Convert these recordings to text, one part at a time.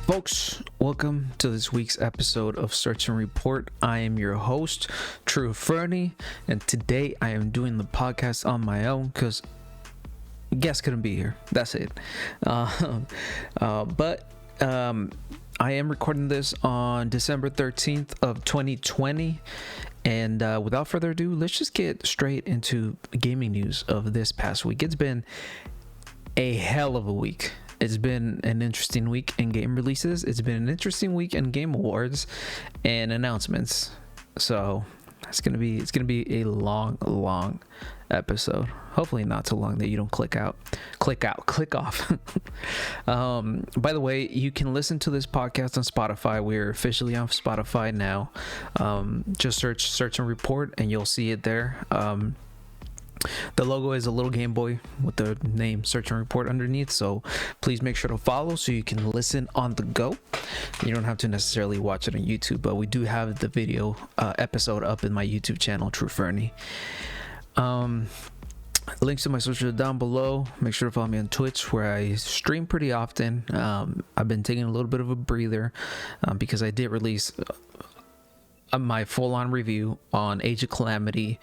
Folks, welcome to this week's episode of Search and Report. I am your host, True Fernie, and today I am doing the podcast on my own because guests couldn't be here. That's it. But I am recording this on December 13th of 2020. And without further ado, let's just get straight into gaming news of this past week. It's been a hell of a week. It's been an interesting week in game releases. It's been an interesting week in game awards and announcements. So it's gonna be a long episode. Hopefully not too long that you don't click off. By the way, you can listen to this podcast on Spotify. We're officially on Spotify now. Just search and report and you'll see it there. The logo is a little Game Boy with the name Search and Report underneath, so please make sure to follow so you can listen on the go. You don't have to necessarily watch it on YouTube, but we do have the video episode up in my YouTube channel, True Fernie. Links to my socials down below. Make sure to follow me on Twitch, where I stream pretty often. I've been taking a little bit of a breather because I did release my full-on review on Age of Calamity.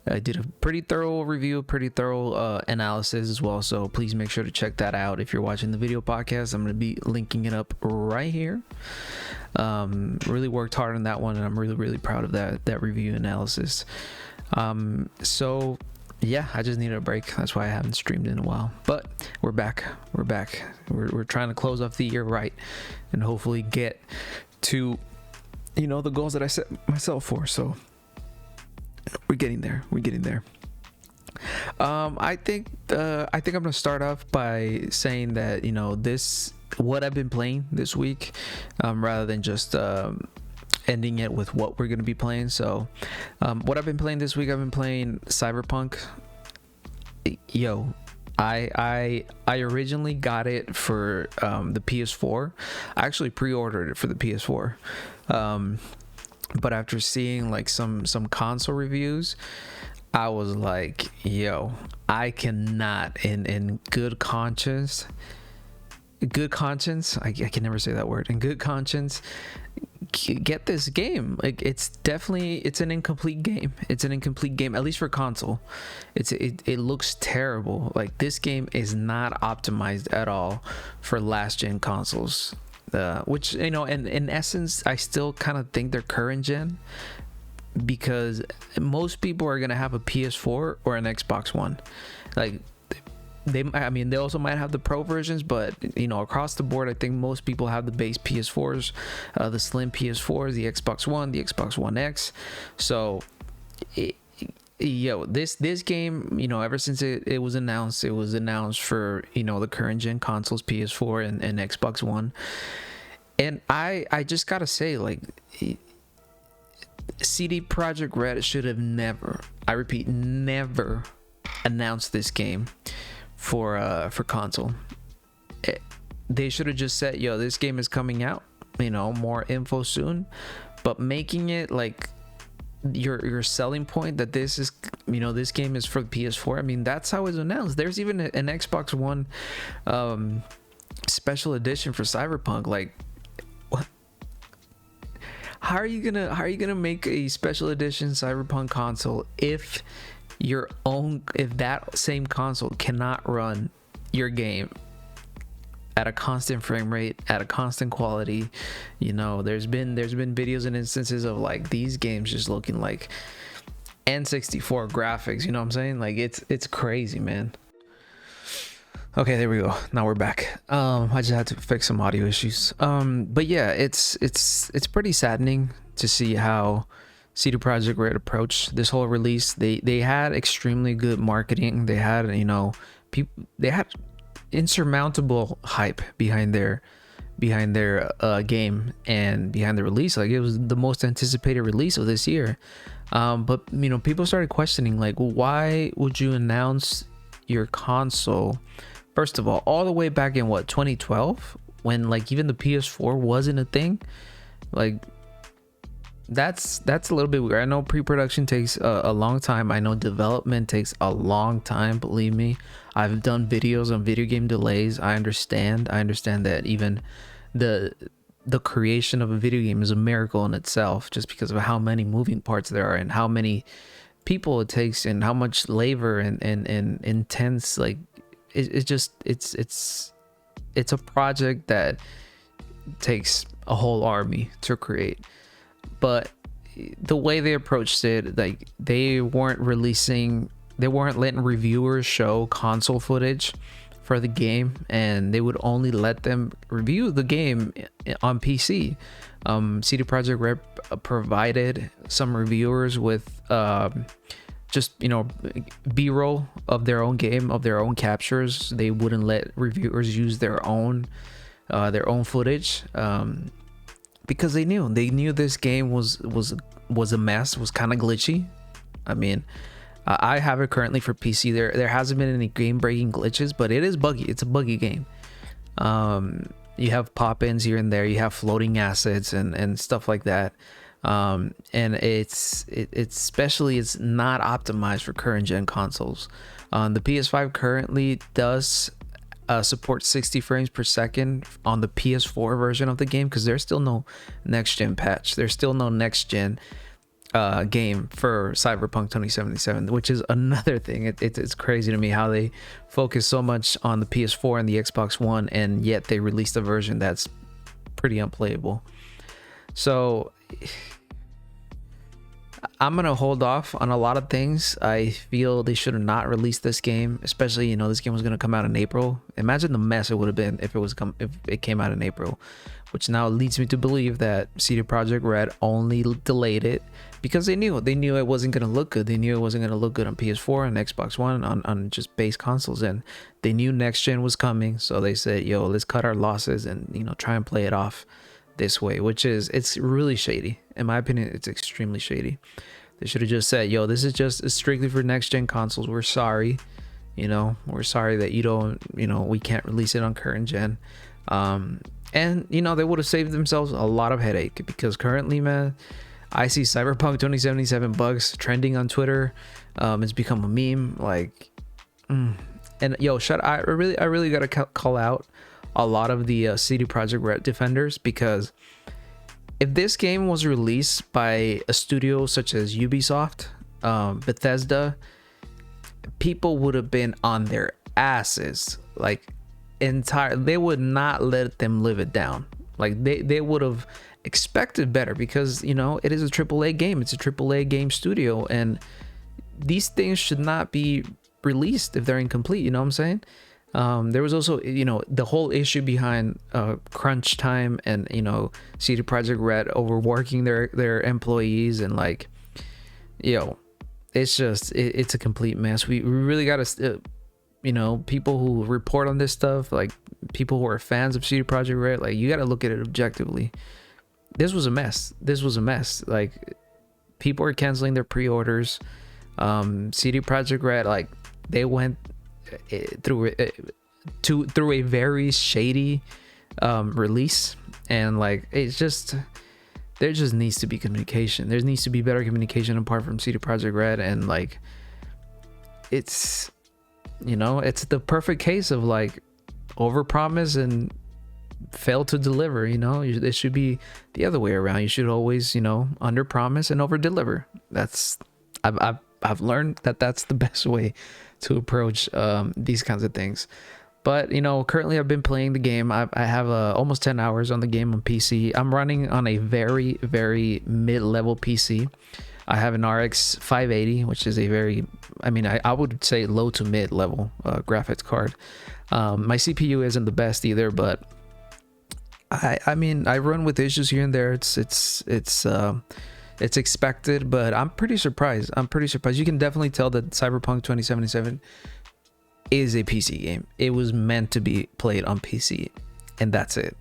I did a pretty thorough review, pretty thorough analysis as well, so please make sure to check that out. If you're watching the video podcast, I'm going to be linking it up right here. Really worked hard on that one, and I'm really proud of that review analysis. So yeah, I just needed a break. That's why I haven't streamed in a while, but we're back. We're trying to close off the year right and hopefully get to the goals that I set myself for. So we're getting there. I think I'm gonna start off by saying that what I've been playing this week, rather than just ending it with what we're gonna be playing. So what I've been playing this week, I've been playing Cyberpunk. I originally got it for the PS4. I actually pre-ordered it for the PS4, but after seeing like some console reviews, I was like, I cannot in good conscience, I can never say that word, in good conscience, get this game. Like, it's an incomplete game. At least for console. It looks terrible. Like, this game is not optimized at all for last gen consoles, which in essence I still kind of think they're current gen, because most people are gonna have a PS4 or an Xbox One. Like, they also might have the pro versions, but across the board, I think most people have the base PS4s, the slim PS4s, the Xbox One, the Xbox One X. So this game, ever since it was announced for the current gen consoles, PS4 and Xbox One. And I just gotta say, like, CD Projekt Red should have never, I repeat, never announced this game for console. They should have just said, this game is coming out, more info soon, but making it like your selling point that this is, this game is for the PS4. That's how it's announced. There's even an Xbox One special edition for Cyberpunk. Like, what? How are you gonna make a special edition Cyberpunk console if that same console cannot run your game at a constant frame rate, at a constant quality? There's been videos and instances of like these games just looking like N64 graphics. You know what I'm saying? Like, it's crazy, man. Okay, there we go. Now we're back. I just had to fix some audio issues. But yeah, it's pretty saddening to see how CD Projekt Red approached this whole release. They had extremely good marketing. They had they had insurmountable hype behind their game and behind the release. Like, it was the most anticipated release of this year. But people started questioning, like, why would you announce your console, first of all the way back in 2012, when like even the PS4 wasn't a thing? Like, that's a little bit weird. I know pre-production takes a long time. I know development takes a long time, believe me. I've done videos on video game delays. I understand that even the the creation of a video game is a miracle in itself, just because of how many moving parts there are and how many people it takes and how much labor and intense, like it's a project that takes a whole army to create. But the way they approached it, like they weren't letting reviewers show console footage for the game, and they would only let them review the game on PC. CD Projekt Red provided some reviewers with just, you know, B-roll of their own game, of their own captures. They wouldn't let reviewers use their own footage, because they knew this game was a mess, was kind of glitchy. I mean, I have it currently for PC. There hasn't been any game breaking glitches, but it is buggy. It's a buggy game. You have pop-ins here and there. You have floating assets and stuff like that. And it's especially, it's not optimized for current gen consoles. The PS5 currently does support 60 frames per second on the PS4 version of the game, because there's still no next gen patch. There's still no next gen game for Cyberpunk 2077, which is another thing. It's crazy to me how they focus so much on the PS4 and the Xbox One, and yet they released a version that's pretty unplayable. So I'm gonna hold off on a lot of things. I feel they should have not released this game, especially, you know, this game was gonna come out in April. Imagine the mess it would have been if it came out in April, which now leads me to believe that CD Projekt Red only delayed it because they knew it wasn't gonna look good. They knew it wasn't gonna look good on PS4 and Xbox One, on just base consoles, and they knew next gen was coming. So they said, "Yo, let's cut our losses and, you know, try and play it off this way," it's really shady. In my opinion, it's extremely shady. They should have just said, "Yo, this is just strictly for next gen consoles. We're sorry, you know, we're sorry that we can't release it on current gen." And you know, they would have saved themselves a lot of headache, because currently, man, I see Cyberpunk 2077 bugs trending on Twitter. It's become a meme, like, and yo, I really gotta call out a lot of the CD Projekt Red defenders, because if this game was released by a studio such as Ubisoft, Bethesda, people would have been on their asses. Like, they would not let them live it down. Like, they would have expected better, because, you know, it is a AAA game. It's a AAA game studio, and these things should not be released if they're incomplete. You know what I'm saying? There was also, you know, the whole issue behind crunch time and, you know, CD Projekt Red overworking their employees, and like, yo, it's just it's a complete mess. We really got to, you know, people who report on this stuff, like people who are fans of CD Projekt Red, like, you got to look at it objectively. This was a mess. Like, people are canceling their pre-orders. CD Projekt Red, like, they went through a very shady release, and like, it's just, there just needs to be communication. There needs to be better communication apart from CD Projekt Red, and like, it's, you know, it's the perfect case of like overpromise and fail to deliver. You know, it should be the other way around. You should always, you know, under promise and over deliver. That's, I've learned that that's the best way to approach these kinds of things. But, you know, currently I've been playing the game. I have almost 10 hours on the game on PC. I'm running on a very, very mid-level PC. I have an RX 580, which is a very, I mean, I would say low to mid-level graphics card. My CPU isn't the best either, but I mean, I run with issues here and there. It's expected, but I'm pretty surprised. You can definitely tell that Cyberpunk 2077 is a PC game. It was meant to be played on PC, and that's it.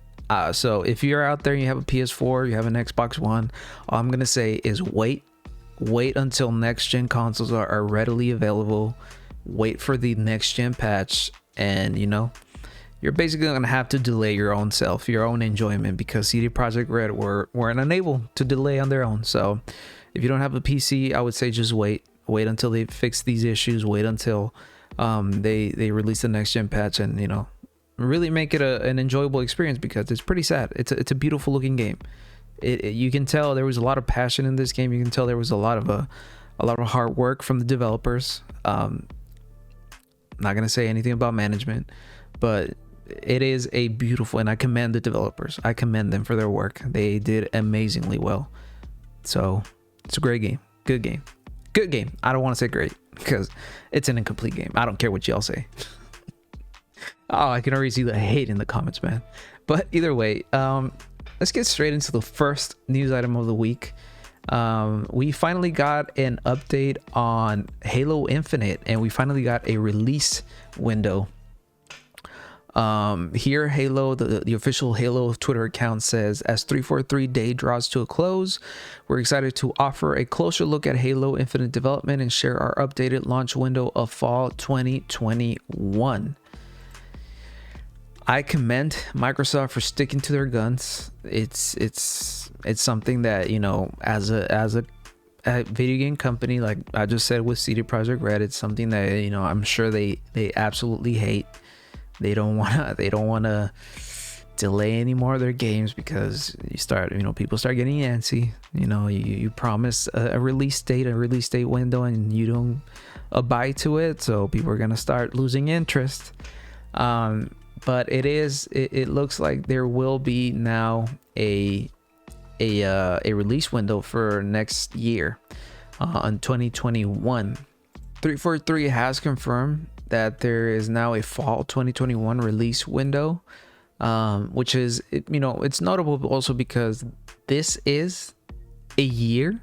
So if you're out there and you have a PS4, you have an Xbox One, all I'm gonna say is wait until next gen consoles are readily available. Wait for the next gen patch, and you know, you're basically gonna have to delay your own enjoyment, because CD Projekt Red weren't unable to delay on their own. So if you don't have a PC, I would say just wait until they fix these issues. Wait until they release the next gen patch, and you know, really make it an enjoyable experience, because it's pretty sad. It's a beautiful looking game. You can tell there was a lot of passion in this game. You can tell there was a lot of hard work from the developers. Not gonna say anything about management, but it is a beautiful, and I commend the developers. I commend them for their work. They did amazingly well. So it's a great game. Good game. I don't want to say great, because it's an incomplete game. I don't care what y'all say. Oh, I can already see the hate in the comments, man. But either way, let's get straight into the first news item of the week. We finally got an update on Halo Infinite, and we finally got a release window. Here, Halo, the official Halo Twitter account says, as 343 day draws to a close, we're excited to offer a closer look at Halo Infinite development and share our updated launch window of fall 2021. I commend Microsoft for sticking to their guns. It's something that, you know, as a video game company, like I just said with CD Projekt Red, it's something that, you know, I'm sure they absolutely hate. They don't wanna delay any more of their games, because people start getting antsy. You know, you promise a release date window, and you don't abide to it, so people are gonna start losing interest. But it looks like there will be now a release window for next year, on 2021. 343 has confirmed that there is now a fall 2021 release window, which is, you know, it's notable also because this is a year.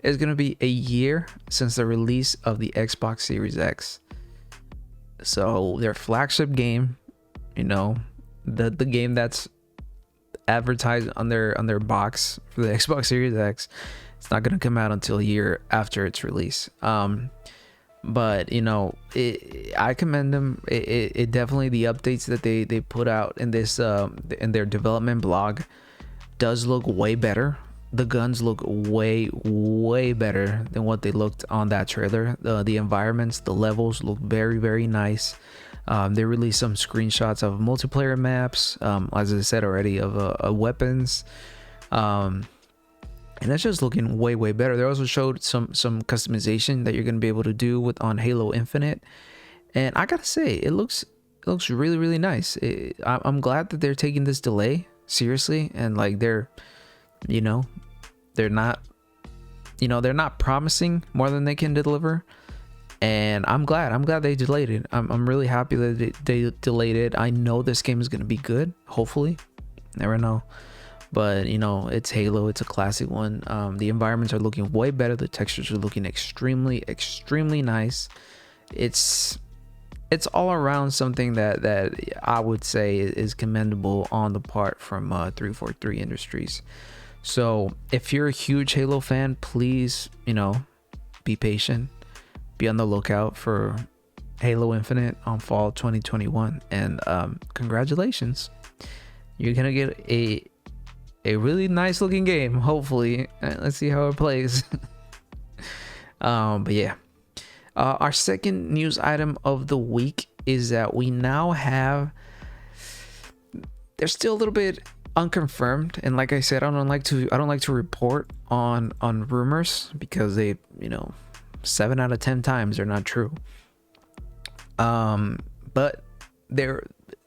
It's gonna be a year since the release of the Xbox Series X. So their flagship game, you know, the game that's advertised on their box for the Xbox Series X, it's not gonna come out until a year after its release. But you know, I commend them. It definitely, the updates that they put out in this in their development blog does look way better. The guns look way better than what they looked on that trailer. The environments, the levels look very nice. They released some screenshots of multiplayer maps, as I said already, of weapons, and that's just looking way better. They also showed some customization that you're gonna be able to do on Halo Infinite, and I gotta say, it looks really nice. I'm glad that they're taking this delay seriously, and like they're not promising more than they can deliver, and I'm glad they delayed it. I'm really happy that they delayed it. I know this game is gonna be good, hopefully. Never know. But you know, it's Halo, it's a classic one. The environments are looking way better. The textures are looking extremely nice. It's all around something that I would say is commendable on the part from 343 Industries. So if you're a huge Halo fan, please, you know, be patient, be on the lookout for Halo Infinite on fall 2021, and congratulations, you're gonna get a really nice looking game, hopefully. Let's see how it plays. But yeah, our second news item of the week is that we now have, they're still a little bit unconfirmed, and like I said, I don't like to report on rumors, because they, you know, 7 out of 10 times they're not true. But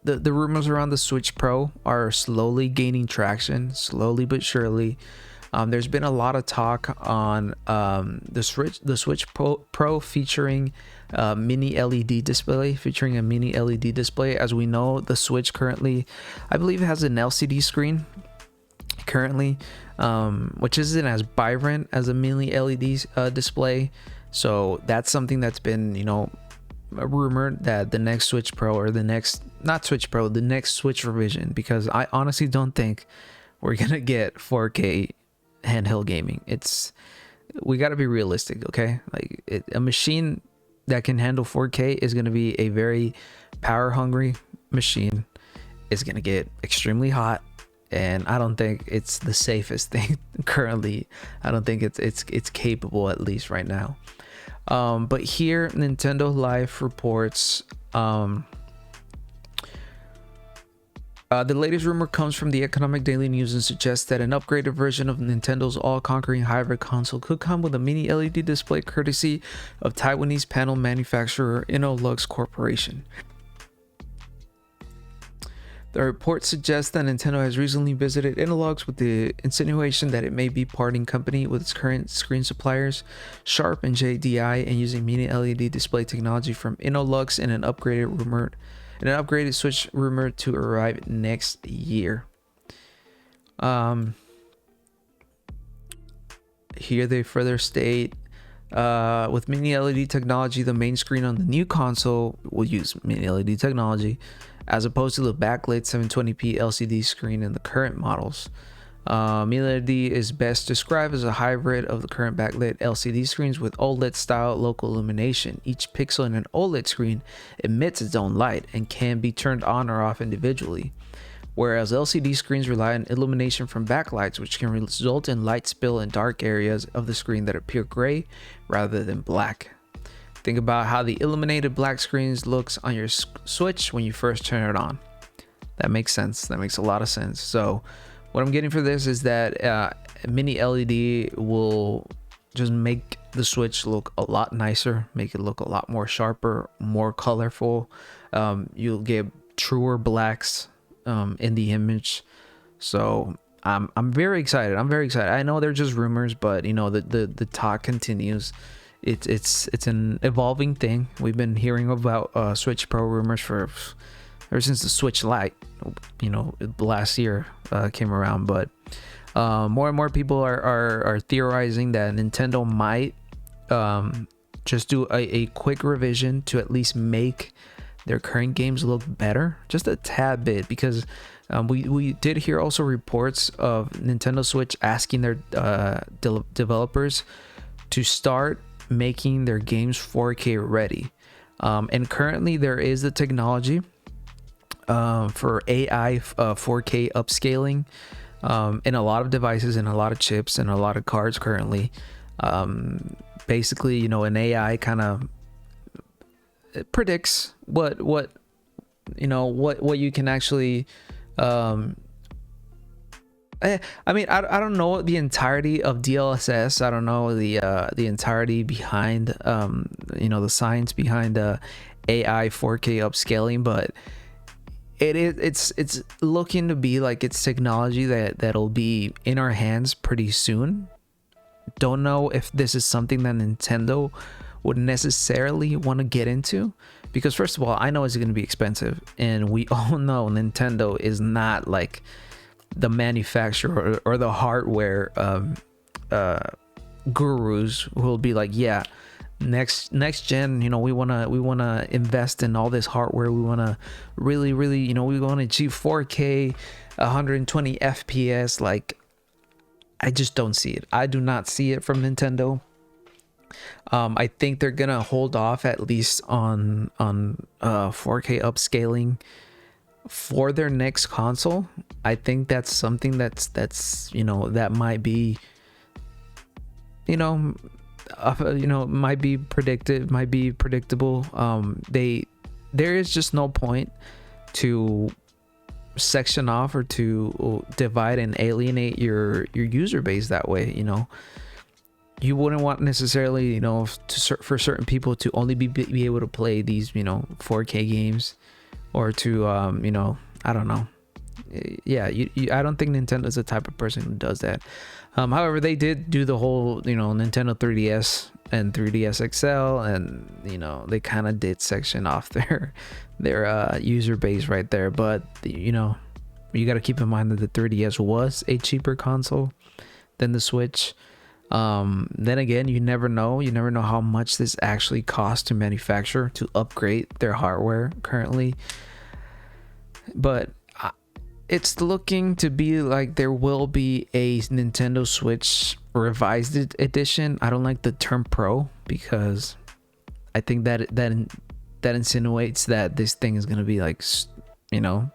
the rumors around the Switch Pro are slowly gaining traction, slowly but surely. There's been a lot of talk on the Switch Pro featuring mini LED display, featuring a mini LED display. As we know, the Switch currently, I believe, has an LCD screen currently, which isn't as vibrant as a mini LED display. So that's something that's been, you know, rumored, that the next Switch Pro, or the next Switch revision, because I honestly don't think we're gonna get 4K handheld gaming. We got to be realistic, okay? Like a machine that can handle 4K is going to be a very power hungry machine. It's going to get extremely hot, and I don't think it's the safest thing currently. I don't think it's capable, at least right now. But here Nintendo Life reports The latest rumor comes from the Economic Daily News and suggests that an upgraded version of Nintendo's all-conquering hybrid console could come with a mini LED display courtesy of Taiwanese panel manufacturer Innolux Corporation. The report suggests that Nintendo has recently visited Innolux with the insinuation that it may be parting company with its current screen suppliers, Sharp and JDI, and using mini LED display technology from Innolux in an upgraded Switch rumored to arrive next year. Here they further state, with mini LED technology, the main screen on the new console will use mini LED technology, as opposed to the backlit 720p LCD screen in the current models. Mini LED is best described as a hybrid of the current backlit LCD screens with OLED style local illumination. Each pixel in an OLED screen emits its own light and can be turned on or off individually, whereas LCD screens rely on illumination from backlights, which can result in light spill in dark areas of the screen that appear gray rather than black. Think about how the illuminated black screens looks on your Switch when you first turn it on. That makes sense. That makes a lot of sense. So what I'm getting for this is that mini LED will just make the Switch look a lot nicer, make it look a lot more sharper, more colorful. You'll get truer blacks in the image. So I'm very excited. I know they're just rumors, but you know the talk continues. It's an evolving thing. We've been hearing about Switch Pro rumors ever since the Switch Lite, you know, last year came around. But more and more people are theorizing that Nintendo might just do a quick revision to at least make their current games look better, just a tad bit, because we did hear also reports of Nintendo Switch asking their developers to start making their games 4K ready, and currently there is the technology for AI 4K upscaling in a lot of devices and a lot of chips and a lot of cards currently. Basically, you know, an AI kind of predicts what you can actually I mean, I don't know the entirety of DLSS. I don't know the entirety behind the science behind AI 4K upscaling, but it's looking to be like it's technology that'll be in our hands pretty soon. Don't know if this is something that Nintendo would necessarily want to get into, because first of all, I know it's going to be expensive, and we all know Nintendo is not like the manufacturer or the hardware gurus who will be like, yeah, next gen, you know, we want to invest in all this hardware, we want to really, you know, we want to achieve 4K 120 FPS. Like, I just don't see it. I do not see it from Nintendo. I think they're gonna hold off at least on 4K upscaling for their next console. I think that's something that's you know, that might be, might be predictable. There is just no point to section off or to divide and alienate your user base that way. You know, you wouldn't want necessarily, you know, for certain people to only be able to play these, you know, 4K games, or to I don't know. Yeah, I don't think Nintendo's the type of person who does that. However, they did do the whole, you know, Nintendo 3DS and 3DS XL, and you know, they kind of did section off their user base right there. But you know, you got to keep in mind that the 3DS was a cheaper console than the Switch. Then again, you never know how much this actually costs to manufacture, to upgrade their hardware currently. But it's looking to be like there will be a Nintendo Switch revised edition. I don't like the term Pro, because I think that insinuates that this thing is going to be like, you know,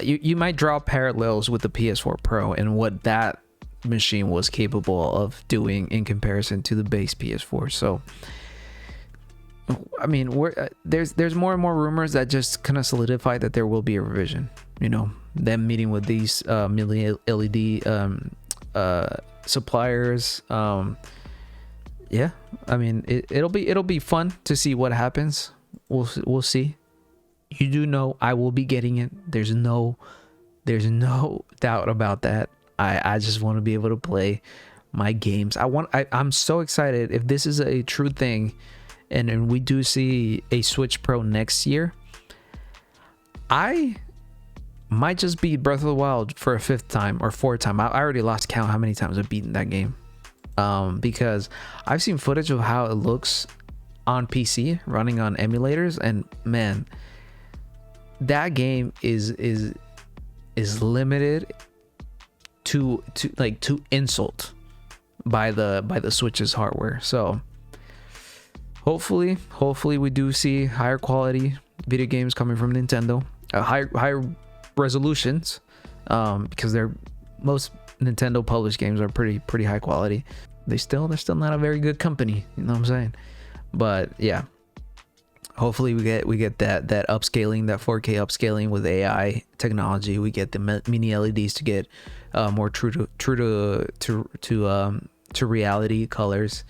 you might draw parallels with the PS4 Pro and what that machine was capable of doing in comparison to the base PS4. So I mean, there's more and more rumors that just kind of solidify that there will be a revision. You know, them meeting with these mini LED suppliers. Yeah, I mean, it'll be fun to see what happens. We'll see. You do know I will be getting it. There's no doubt about that. I just want to be able to play my games. I'm so excited if this is a true thing, and we do see a Switch Pro next year. I might just beat Breath of the Wild for a 5th time or 4th time. I already lost count how many times I've beaten that game, because I've seen footage of how it looks on PC running on emulators, and man, that game is limited to insult by the Switch's hardware. So hopefully we do see higher quality video games coming from Nintendo, higher resolutions, because most Nintendo published games are pretty high quality. They're still not a very good company, you know what I'm saying? But yeah, hopefully we get that upscaling, that 4K upscaling with AI technology. We get the mini LEDs to get more true to reality colors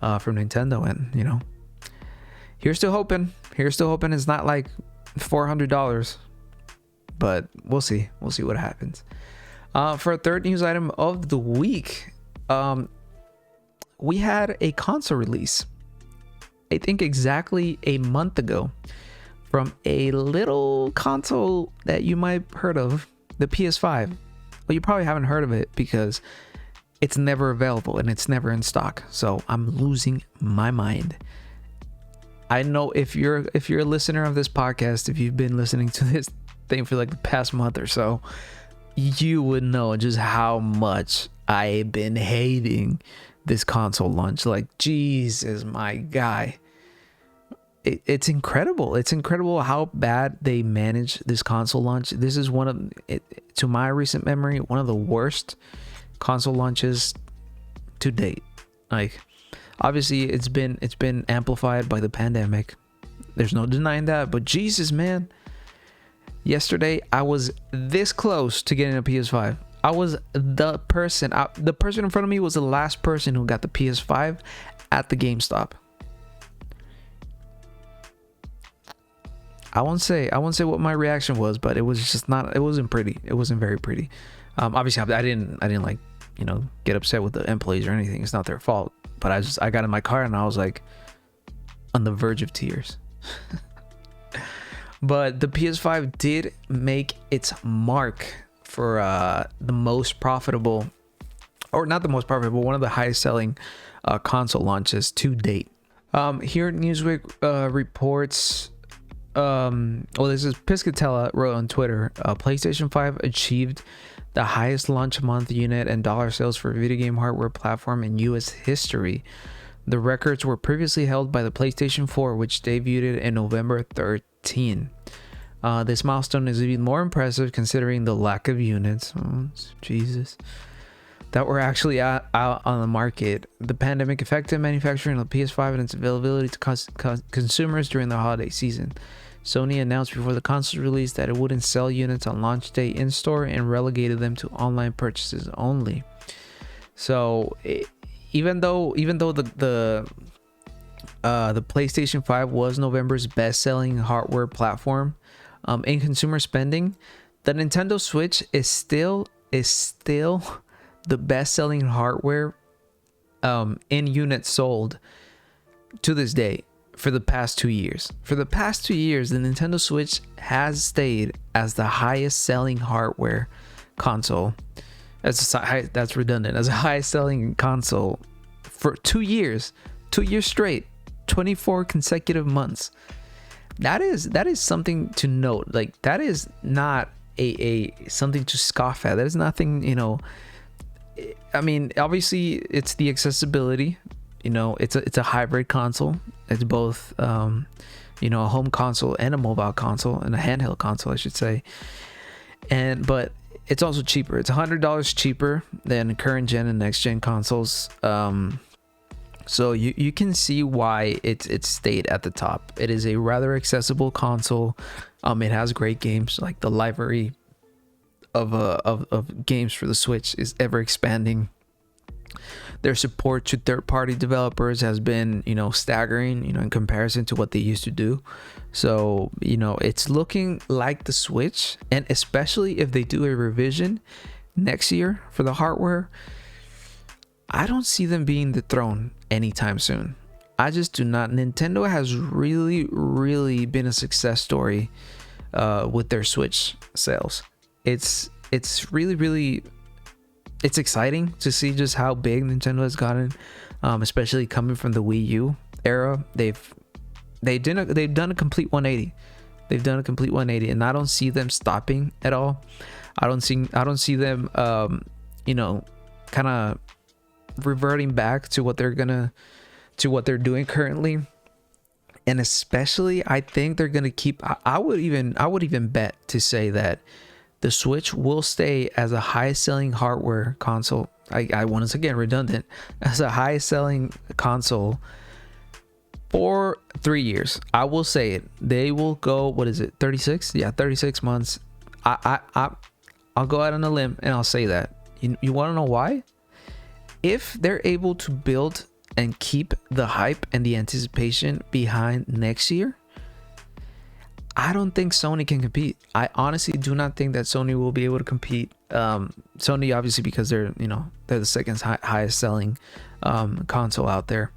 from Nintendo. And you know, here's still hoping it's not like $400, but we'll see what happens. For a third news item of the week, we had a console release, I think exactly a month ago, from a little console that you might have heard of, the PS5. Well, you probably haven't heard of it because it's never available and it's never in stock. So I'm losing my mind. I know if you're a listener of this podcast, if you've been listening to this thing for like the past month or so, you would know just how much I've been hating this console launch. Like, Jesus, my guy. It's incredible. It's incredible how bad they managed this console launch. This is to my recent memory, one of the worst console launches to date. Like, obviously it's been amplified by the pandemic. There's no denying that, but Jesus, man. Yesterday I was this close to getting a PS5. I was the person in front of me was the last person who got the PS5 at the GameStop. I won't say what my reaction was, but it wasn't pretty. It wasn't very pretty. Obviously I didn't like, you know, get upset with the employees or anything. It's not their fault. But I got in my car and I was like on the verge of tears. But the PS5 did make its mark for the most profitable, or not the most profitable, one of the highest selling console launches to date. Here Newsweek reports, this is Piscatella wrote on Twitter, PlayStation 5 achieved the highest launch month unit and dollar sales for a video game hardware platform in US history. The records were previously held by the PlayStation 4, which debuted in November 13. This milestone is even more impressive considering the lack of units, that were actually out on the market. The pandemic affected manufacturing of the PS5 and its availability to consumers during the holiday season. Sony announced before the console release that it wouldn't sell units on launch day in store and relegated them to online purchases only. So even though the PlayStation 5 was November's best-selling hardware platform in consumer spending, the Nintendo Switch is still the best-selling hardware in units sold to this day for the past 2 years. For the past 2 years, the Nintendo Switch has stayed as the highest-selling hardware console. That's redundant. As a highest-selling console for 2 years, 2 years straight, 24 consecutive months. That is something to note. Like, that is not a something to scoff at. That is nothing, you know. I mean, obviously it's the accessibility, you know, it's a hybrid console. It's both you know, a home console and a mobile console, and a handheld console, I should say. But it's also cheaper. It's $100 cheaper than current gen and next gen consoles. So you can see why it's stayed at the top. It is a rather accessible console. It has great games. Like the library of games for the Switch is ever expanding. Their support to third-party developers has been, staggering, in comparison to what they used to do. So, it's looking like the Switch, and especially if they do a revision next year for the hardware, I don't see them being dethroned anytime soon. I just do not. Nintendo has really, really been a success story with their Switch sales. It's really, really, it's exciting to see just how big Nintendo has gotten, especially coming from the Wii U era. They've done a complete 180. They've done a complete 180, and I don't see them stopping at all. I don't see them, kind of reverting back to what they're doing currently. And especially, I think they're gonna keep. I would even bet to say that the Switch will stay as a highest selling hardware console. I once again redundant, as a highest selling console for 3 years. I will say it. They will go, what is it, 36? Yeah, 36 months. I'll go out on a limb and I'll say that. You want to know why? If they're able to build and keep the hype and the anticipation behind next year, I don't think Sony can compete. I honestly do not think that Sony will be able to compete. Sony, obviously, because they're the second highest selling console out there.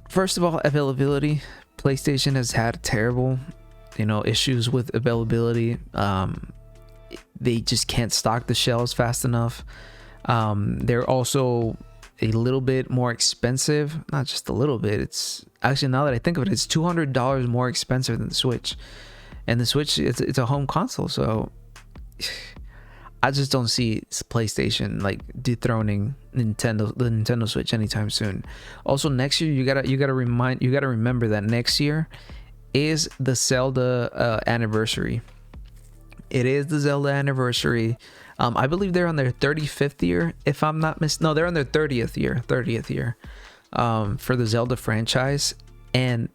First of all, availability. PlayStation has had terrible, issues with availability. They just can't stock the shelves fast enough. They're also a little bit more expensive. Not just a little bit. It's actually, now that I think of it, it's $200 more expensive than the Switch. And the Switch, it's a home console, so I just don't see PlayStation like dethroning the Nintendo Switch anytime soon. Also, next year you gotta remember that next year is the Zelda anniversary. It is the Zelda anniversary. I believe they're on their 35th year, if I'm not no, they're on their 30th year for the Zelda franchise, and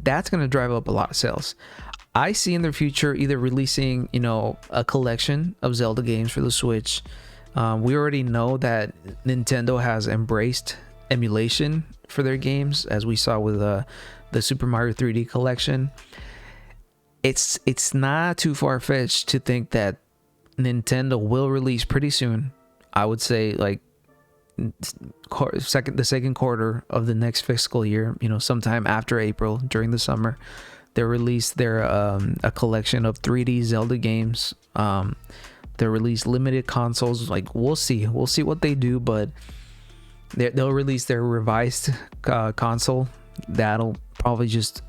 that's going to drive up a lot of sales. I see in the future either releasing, a collection of Zelda games for the Switch. We already know that Nintendo has embraced emulation for their games, as we saw with the Super Mario 3D collection. It's not too far-fetched to think that Nintendo will release pretty soon. I would say like the second quarter of the next fiscal year, sometime after April, during the summer, they release their a collection of 3D Zelda games. They release limited consoles. Like, we'll see what they do, but they'll release their revised console that'll probably just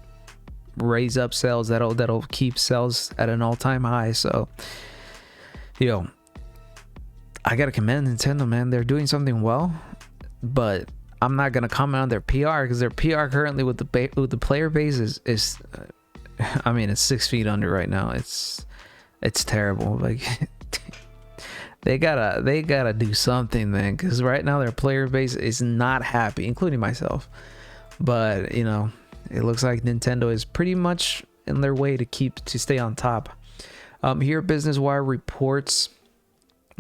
raise up sales. That'll keep sales at an all-time high. So, I gotta commend Nintendo, man. They're doing something well, but I'm not gonna comment on their PR, because their PR currently with the player base is it's 6 feet under right now. It's terrible. Like they gotta do something, man, because right now their player base is not happy, including myself. But it looks like Nintendo is pretty much in their way to stay on top. Here, Business Wire reports,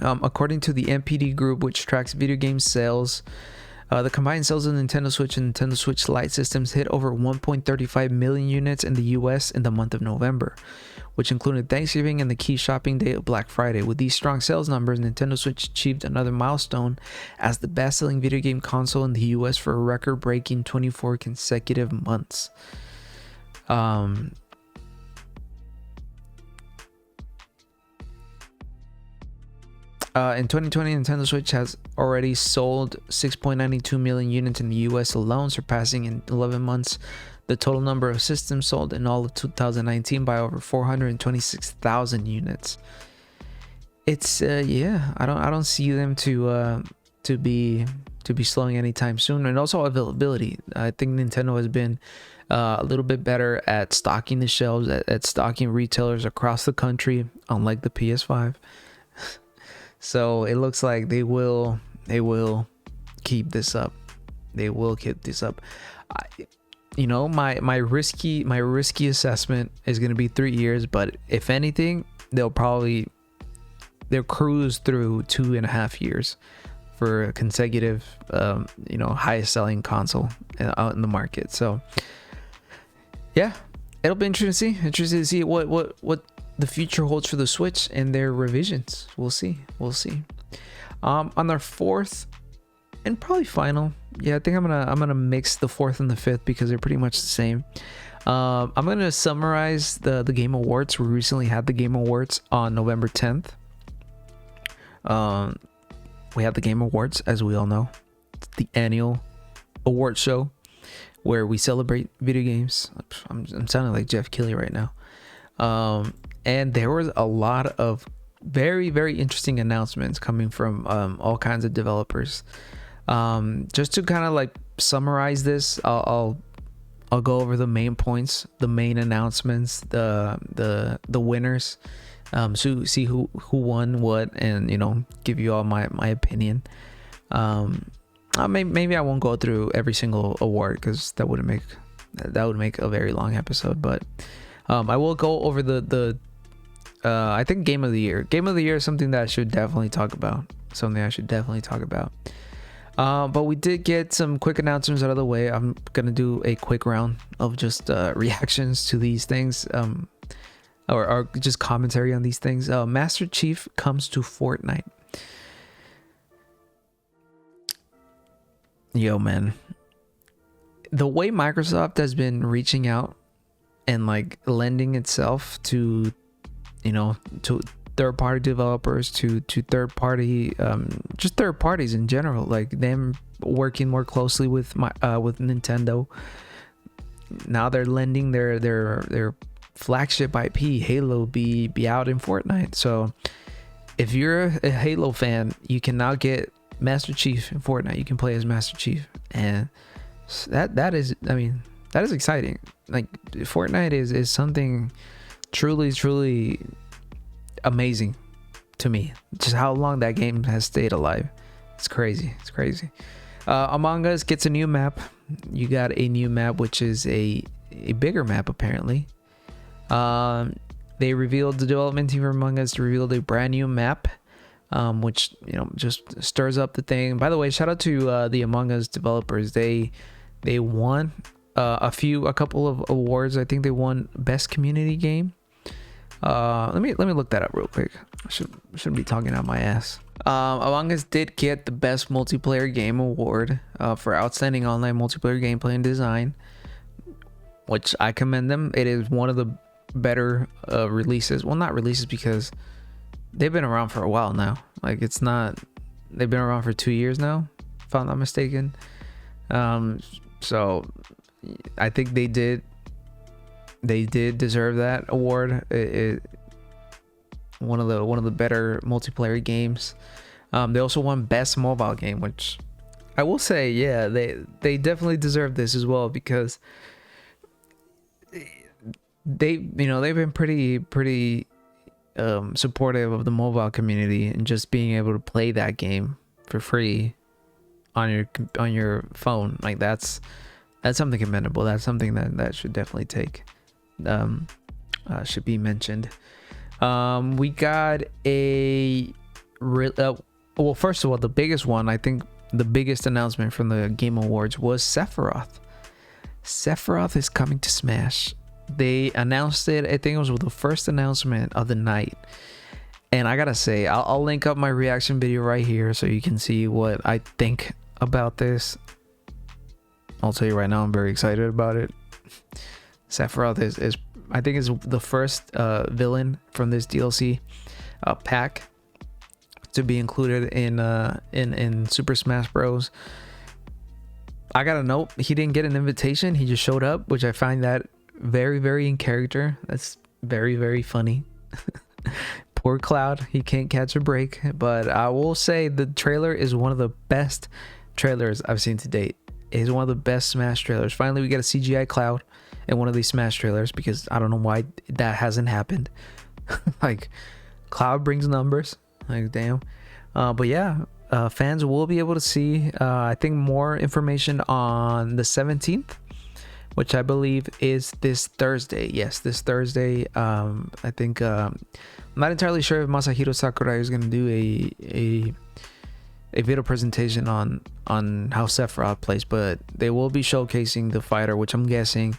according to the NPD Group, which tracks video game sales, the combined sales of Nintendo Switch and Nintendo Switch Lite systems hit over 1.35 million units in the US in the month of November, which included Thanksgiving and the key shopping day of Black Friday. With these strong sales numbers, Nintendo Switch achieved another milestone as the best-selling video game console in the US for a record-breaking 24 consecutive months. In 2020, Nintendo Switch has already sold 6.92 million units in the US alone, surpassing in 11 months the total number of systems sold in all of 2019 by over 426,000 units. It's I don't see them to be slowing anytime soon. And also availability. I think Nintendo has been a little bit better at stocking the shelves, at stocking retailers across the country, unlike the PS5. So it looks like they will they will keep this up. They will keep this up. My risky assessment is going to be 3 years, but if anything, they'll cruise through 2.5 years for a consecutive highest selling console out in the market. So yeah, it'll be interesting to see what the future holds for the Switch and their revisions. We'll see. On their fourth and probably final, yeah, I think I'm gonna mix the fourth and the fifth because they're pretty much the same. I'm gonna summarize the Game Awards. We recently had the Game Awards on November 10th. We have the Game Awards, as we all know. It's the annual award show where we celebrate video games. I'm sounding like Jeff Keighley right now. And there was a lot of very, very interesting announcements coming from all kinds of developers. Just to kind of like summarize this, I'll go over the main points, the main announcements, the winners, so see who won what, and give you all my opinion. Maybe I won't go through every single award because that would make a very long episode, but I will go over the I think Game of the Year is something that I should definitely talk about. But we did get some quick announcements out of the way. I'm gonna do a quick round of just reactions to these things, or just commentary on these things. Master Chief comes to Fortnite. Yo, man, the way Microsoft has been reaching out and like lending itself to third-party developers, to third-party just third parties in general, like them working more closely with Nintendo. Now they're lending their flagship IP Halo be out in Fortnite. So if you're a Halo fan, you can now get Master Chief in Fortnite. You can play as Master Chief, and that is exciting. Like Fortnite is something truly amazing to me. Just how long that game has stayed alive. It's crazy. Among Us gets a new map. You got a new map, which is a bigger map apparently. They revealed, the development team for Among Us revealed a brand new map, which just stirs up the thing. By the way, shout out to the Among Us developers. They won a couple of awards. I think they won best community game. Let me look that up real quick. I shouldn't be talking out my ass. Among Us did get the best multiplayer game award for outstanding online multiplayer gameplay and design, which I commend them. It is one of the better releases. Well, not releases because they've been around for a while now. Like they've been around for 2 years now, if I'm not mistaken. So I think they did deserve that award. One of the better multiplayer games. They also won best mobile game, which I will say, yeah, they definitely deserve this as well, because they've been pretty supportive of the mobile community and just being able to play that game for free on your phone. Like that's something commendable. That's something that should definitely should be mentioned. We got well, first of all, the biggest one, I think the biggest announcement from the Game Awards was Sephiroth. Sephiroth is coming to Smash. They announced it. I think it was the first announcement of the night. And I gotta say, I'll link up my reaction video right here so you can see what I think about this. I'll tell you right now, I'm very excited about it. Sephiroth is I think is the first villain from this DLC pack to be included in Super Smash Bros. I got a note. He didn't get an invitation. He just showed up, which I find that very, very in character. That's very, very funny. Poor Cloud. He can't catch a break. But I will say the trailer is one of the best trailers I've seen to date. It is one of the best Smash trailers. Finally, we get a CGI Cloud in one of these Smash trailers, because I don't know why that hasn't happened. Like, Cloud brings numbers. Like, damn. But yeah, fans will be able to see, I think, more information on the 17th, which I believe is this Thursday. Yes, this Thursday. I think I'm not entirely sure if Masahiro Sakurai is going to do a video presentation on how Sephiroth plays, but they will be showcasing the fighter, which I'm guessing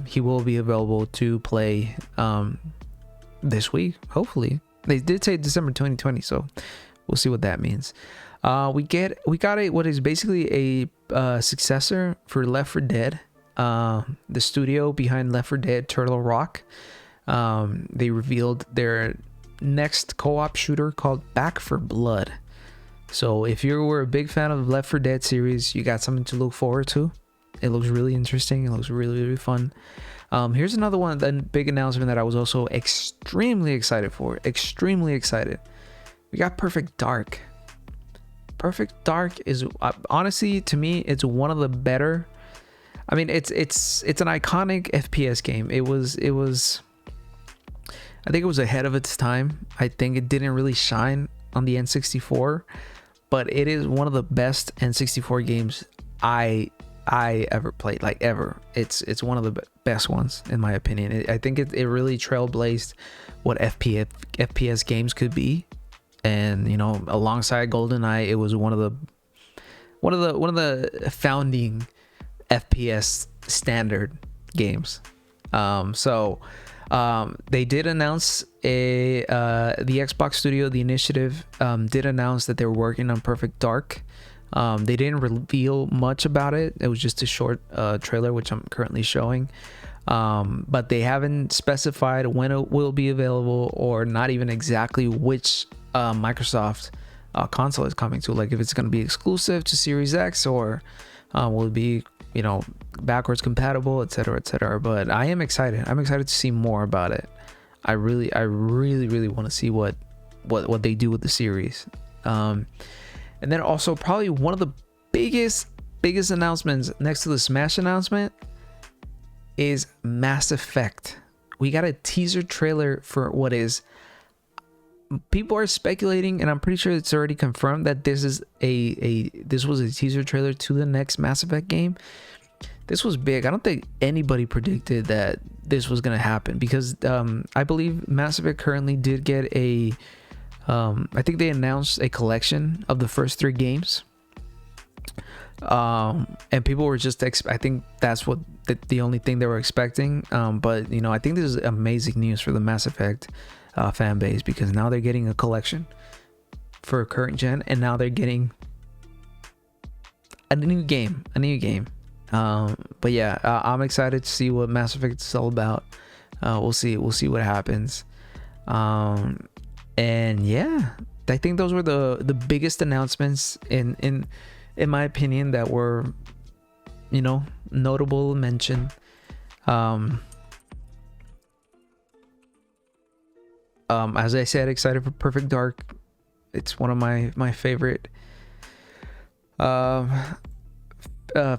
he will be available to play this week. Hopefully, they did say December 2020, so we'll see what that means. We got what is basically a successor for Left 4 Dead. The studio behind Left 4 Dead, Turtle Rock, they revealed their next co-op shooter called Back 4 Blood. So if you were a big fan of the Left 4 Dead series, you got something to look forward to. It looks really interesting. It looks really fun. Here's another one, the big announcement that I was also extremely excited for. Extremely excited. We got Perfect Dark. Perfect Dark is honestly, to me, it's one of the better. I mean, it's an iconic FPS game. It was. I think it was ahead of its time. I think it didn't really shine on the N64, but it is one of the best N64 games I ever played, like ever. It's one of the best ones in my opinion. I think it really trailblazed what FPS games could be, and you know, alongside GoldenEye, it was one of the founding FPS standard games. They did announce the Xbox Studio, the initiative, did announce that they were working on Perfect Dark. They didn't reveal much about it. It was just a short trailer, which I'm currently showing. But they haven't specified when it will be available, or not even exactly which Microsoft console is coming to. Like if it's going to be exclusive to Series X, or will it be, you know, backwards compatible, etc. But I am excited. I'm excited to see more about it. I really want to see what they do with the series. And then also probably one of the biggest announcements next to the Smash announcement is Mass Effect. We got a teaser trailer for what is, people are speculating, and I'm pretty sure it's already confirmed, that this is this was a teaser trailer to the next Mass Effect game. This was big. I don't think anybody predicted that this was going to happen, because I believe Mass Effect currently did get I think they announced a collection of the first 3 games. And people were just I think that's what the only thing they were expecting. But you know, I think this is amazing news for the Mass Effect fan base, because now they're getting a collection for current gen, and now they're getting a new game. But yeah, I'm excited to see what Mass Effect is all about. We'll see what happens. And yeah, I think those were the biggest announcements in my opinion that were, you know, notable mention. As I said, excited for Perfect Dark. It's one of my favorite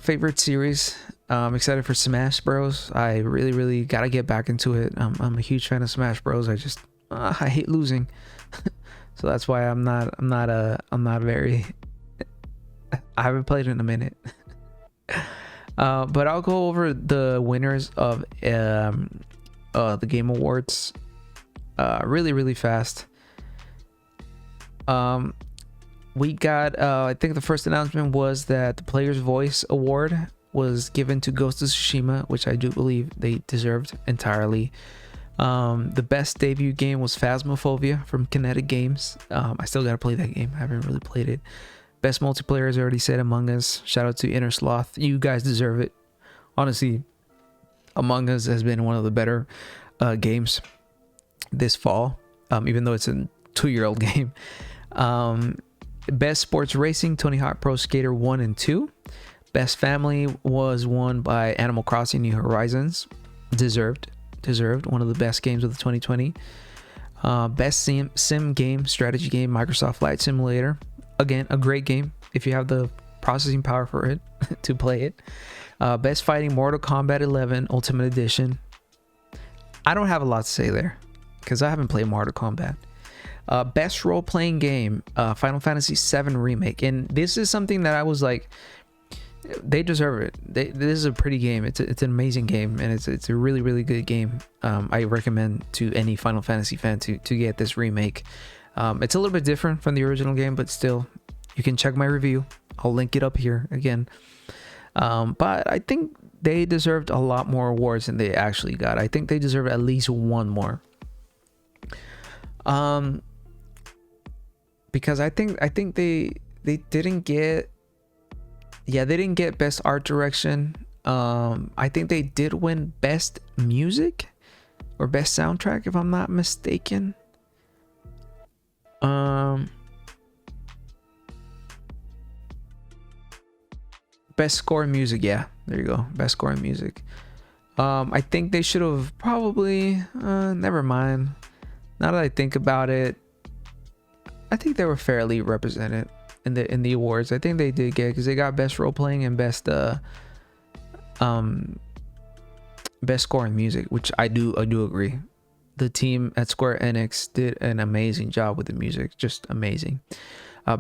favorite series. I'm excited for Smash Bros. I really gotta get back into it. I'm a huge fan of Smash Bros. I hate losing, so that's why I'm not very. I haven't played in a minute. But I'll go over the winners of the Game Awards really fast. We got I think the first announcement was that the Player's Voice Award was given to Ghost of Tsushima, which I do believe they deserved entirely. The best debut game was Phasmophobia from Kinetic Games. I still gotta play that game. I haven't really played it. Best multiplayer, as I already said, Among Us. Shout out to Inner Sloth. You guys deserve it. Honestly, Among Us has been one of the better games this fall, even though it's a 2-year-old game. Best Sports Racing, Tony Hawk Pro Skater 1 and 2. Best Family was won by Animal Crossing New Horizons. Deserved. One of the best games of the 2020. Best sim game, strategy game, Microsoft Flight Simulator. Again, a great game if you have the processing power for it to play it. Best Fighting, Mortal Kombat 11 Ultimate Edition. I don't have a lot to say there because I haven't played Mortal Kombat. Best role-playing game, Final Fantasy VII Remake. And this is something that I was like, they deserve it. This is a pretty game. It's an amazing game, and it's a really, really good game. I recommend to any Final Fantasy fan to get this remake. It's a little bit different from the original game, but still, you can check my review. I'll link it up here again. But I think they deserved a lot more awards than they actually got. I think they deserve at least one more. Because I think they didn't get, they didn't get best art direction. I think they did win best music or best soundtrack, if I'm not mistaken. Best score in music, yeah, there you go, best score in music. I think they should have probably, never mind. Now that I think about it, I think they were fairly represented in the awards. I think they did get, because they got best role playing and best score in music, which I do agree. The team at Square Enix did an amazing job with the music, just amazing.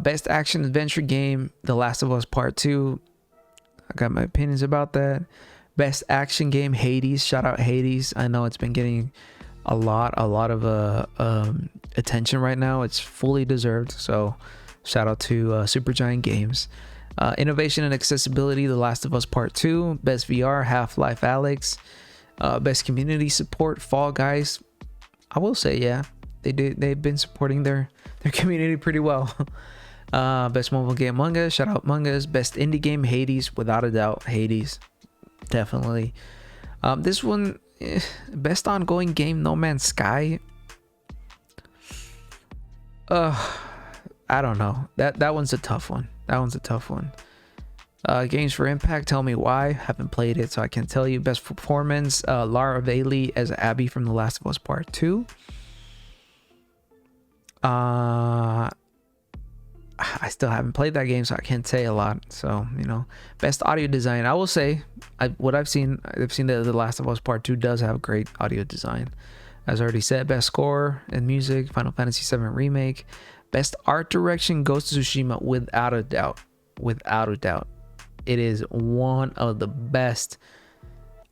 Best action adventure game, The Last of Us Part 2. I got my opinions about that. Best action game, Hades. Shout out Hades. I know it's been getting a lot of attention right now. It's fully deserved. So shout out to Supergiant Games. Innovation and accessibility, The Last of Us Part 2. Best VR, Half-Life Alyx. Best community support, Fall Guys. I will say, yeah, they've been supporting their community pretty well. Best mobile game, Among Us. Shout out Among Us. Best indie game, Hades. Without a doubt, Hades. Definitely. This one, best ongoing game, No Man's Sky. I don't know. That one's a tough one. Games for Impact, Tell Me Why. Haven't played it, so I can't tell you. Best performance, Lara Bailey as Abby from The Last of Us Part 2. I still haven't played that game, so I can't say a lot. So, best audio design. I will say, I've seen that The Last of Us Part 2 does have great audio design. As I already said, best score and music, Final Fantasy VII Remake. Best art direction, Ghost of Tsushima, without a doubt. Without a doubt. It is one of the best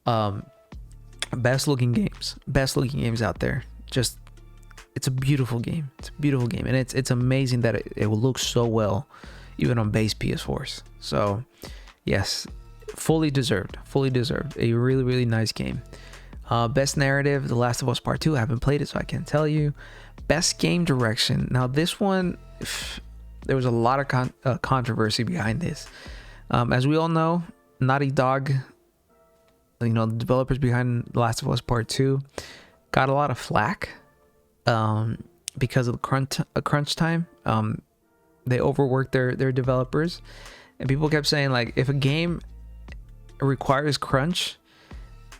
looking games out there. Just, it's a beautiful game. And it's amazing that it will look so well even on base PS4s. So yes, fully deserved. A really, really nice game. Best narrative, The Last of Us Part 2. I haven't played it, so I can't tell you. Best game direction. Now this one, there was a lot of controversy behind this. As we all know, Naughty Dog, the developers behind The Last of Us Part 2, got a lot of flack because of the crunch time. They overworked their developers, and people kept saying, like, if a game requires crunch,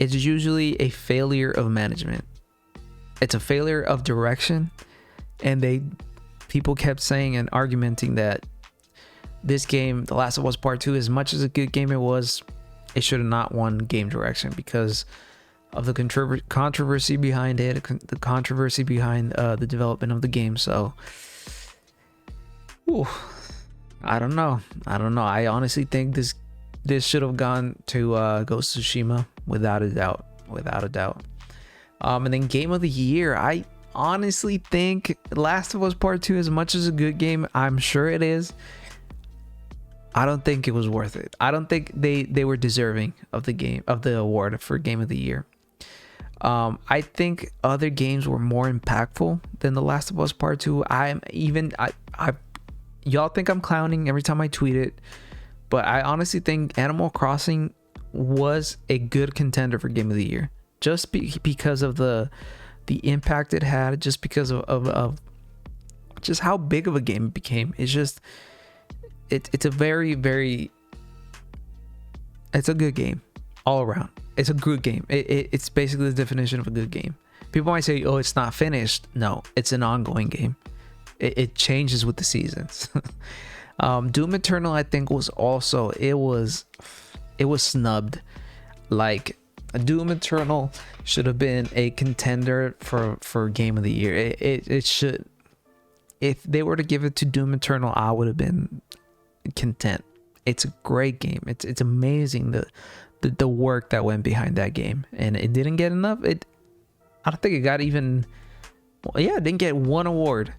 it's usually a failure of management. It's a failure of direction, and people kept saying and argumenting that this game, The Last of Us Part 2, as much as a good game it should have not won game direction because of the controversy behind it, the controversy behind the development of the game. So, I don't know. I honestly think this should have gone to Ghost of Tsushima without a doubt. And then game of the year, I honestly think Last of Us Part 2, as much as a good game, I'm sure it is, I don't think it was worth it. I don't think they were deserving of the award for game of the year. I think other games were more impactful than The Last of Us Part 2. Y'all think I'm clowning every time I tweet it, but I honestly think Animal Crossing was a good contender for game of the year, just because of the impact it had, just because of just how big of a game it became. It's just it's a very, very, it's a good game all around. It's a good game. It's basically the definition of a good game. People might say, oh, it's not finished. No, it's an ongoing game. It changes with the seasons. Doom Eternal, I think, was also, it was snubbed. Like, Doom Eternal should have been a contender for game of the year. It should, if they were to give it to Doom Eternal, I would have been content. It's a great game. It's amazing the work that went behind that game, and it didn't get enough. I don't think it got even. Well, yeah, it didn't get one award.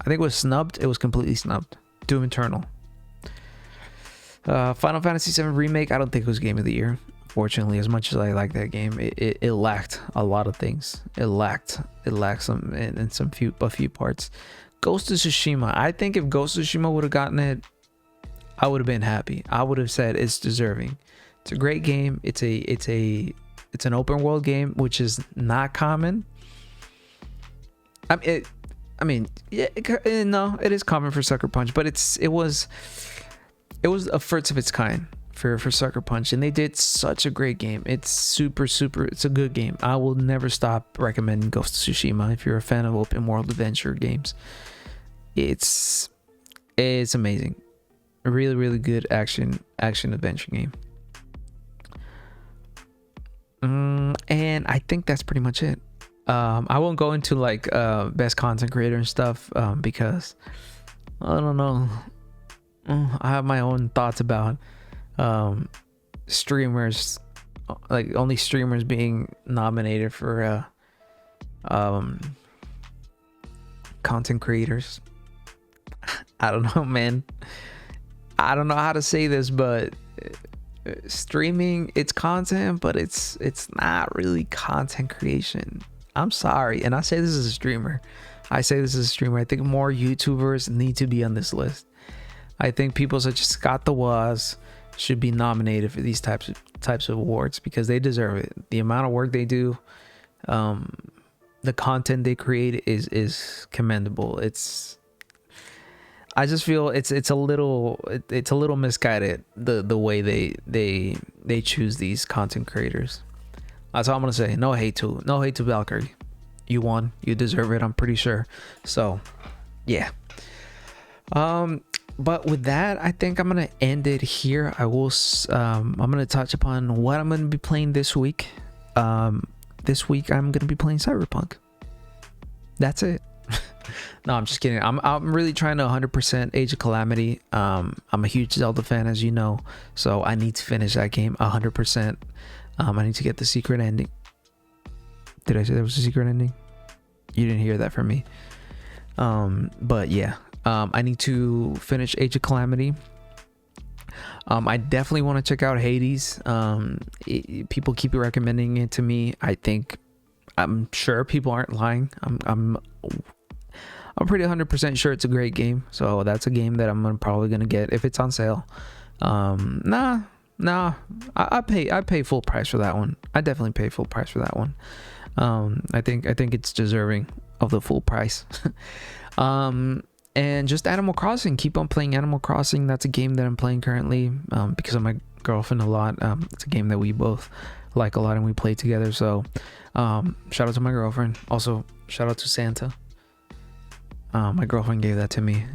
I think it was snubbed. It was completely snubbed. Doom Eternal. Final Fantasy VII Remake. I don't think it was Game of the Year. Fortunately, as much as I like that game, it lacked a lot of things. It lacked some in a few parts. Ghost of Tsushima. I think if Ghost of Tsushima would have gotten it, I would have been happy. I would have said it's deserving. It's a great game. It's an open world game, which is not common. It is common for Sucker Punch, but it was a first of its kind for Sucker Punch, and they did such a great game. It's super, it's a good game. I will never stop recommending Ghost of Tsushima if you're a fan of open world adventure games. It's amazing. A really, really good action adventure game. And I think that's pretty much it. I won't go into like best content creator and stuff because I don't know. I have my own thoughts about streamers, like only streamers being nominated for content creators. I don't know, man. I don't know how to say this, but streaming, it's content, but it's not really content creation. I'm sorry, and I say this as a streamer. I think more YouTubers need to be on this list. I think people such as Scott the Woz should be nominated for these types of awards because they deserve it. The amount of work they do, the content they create is commendable. I just feel it's a little misguided the way they choose these content creators. That's all I'm gonna say. No hate to Valkyrie. You won. You deserve it. I'm pretty sure. So, yeah. But with that, I think I'm gonna end it here. I'm gonna touch upon what I'm gonna be playing this week. This week I'm gonna be playing Cyberpunk. That's it. No, I'm just kidding. I'm really trying to 100% Age of Calamity. I'm a huge Zelda fan, as you know, so I need to finish that game 100%. I need to get the secret ending. Did I say there was a secret ending? You didn't hear that from me. But yeah, I need to finish Age of Calamity. I definitely want to check out Hades. People keep recommending it to me. I'm sure people aren't lying. I'm pretty 100% sure it's a great game. So that's a game that I'm probably gonna get if it's on sale. I pay full price for that one. I definitely pay full price for that one. I think it's deserving of the full price. And just Animal Crossing. Keep on playing Animal Crossing. That's a game that I'm playing currently because of my girlfriend a lot. It's a game that we both like a lot and we play together. So shout out to my girlfriend. Also shout out to Santa. My girlfriend gave that to me.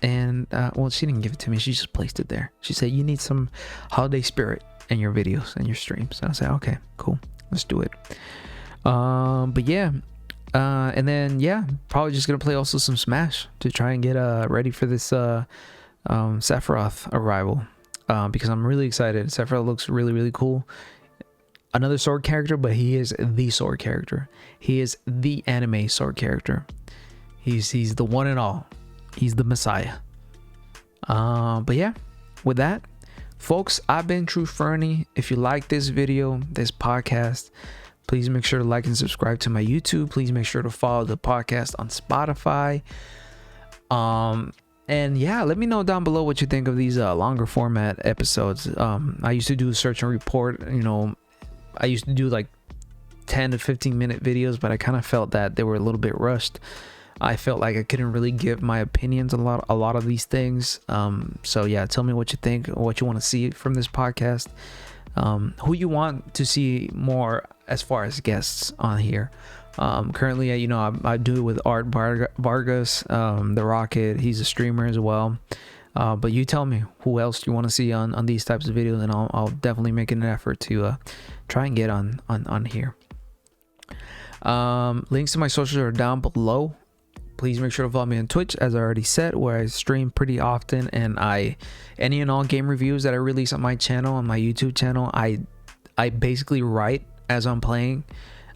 And well, she didn't give it to me, she just placed it there. She said, you need some holiday spirit in your videos and your streams. And I said, okay, cool, let's do it. But yeah, and then yeah, probably just gonna play also some Smash to try and get ready for this Sephiroth arrival, because I'm really excited. Sephiroth looks really, really cool. Another sword character, but he is the sword character. He is the anime sword character. He's the one and all. He's the Messiah. But yeah, with that, folks, I've been True Fernie. If you like this video, this podcast, please make sure to like and subscribe to my YouTube. Please make sure to follow the podcast on Spotify. And yeah, let me know down below what you think of these longer format episodes. I used to do a search and report. I used to do like 10 to 15 minute videos, but I kind of felt that they were a little bit rushed. I felt like I couldn't really give my opinions on a lot of these things. So yeah, tell me what you think, what you want to see from this podcast, who you want to see more as far as guests on here. Currently, I do it with Art Vargas, the Rocket. He's a streamer as well. But you tell me who else you want to see on these types of videos, and I'll definitely make an effort to try and get on here. Links to my socials are down below. please make sure to follow me on Twitch, as I already said, where I stream pretty often, and any and all game reviews that I release on my channel, on my YouTube channel, I basically write as I'm playing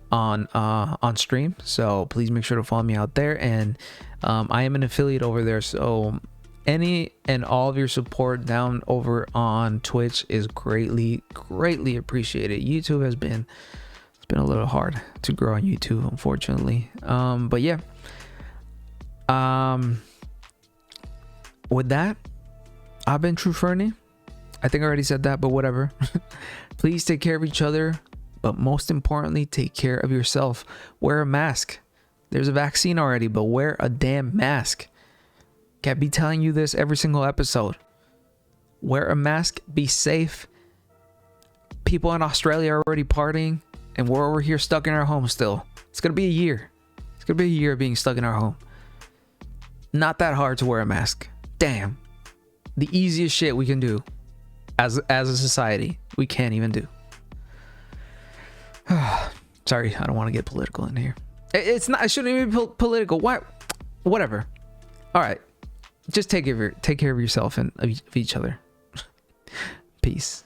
on stream. So please make sure to follow me out there, and I am an affiliate over there, so any and all of your support down over on Twitch is greatly appreciated. YouTube has been, it's been a little hard to grow on YouTube, unfortunately. But yeah, with that, I've been True Fernie. I think I already said that, but whatever. Please take care of each other, but most importantly, take care of yourself. Wear a mask. There's a vaccine already, but wear a damn mask. Can't be telling you this every single episode. Wear a mask, be safe. People in Australia are already partying, and we're over here stuck in our home still. It's gonna be a year. It's gonna be a year of being stuck in our home. Not that hard to wear a mask. Damn. The easiest shit we can do as a society, we can't even do. Sorry, I don't want to get political in here. It's not, it shouldn't even be political. Why? Whatever. All right. Just take care of yourself and of each other. Peace.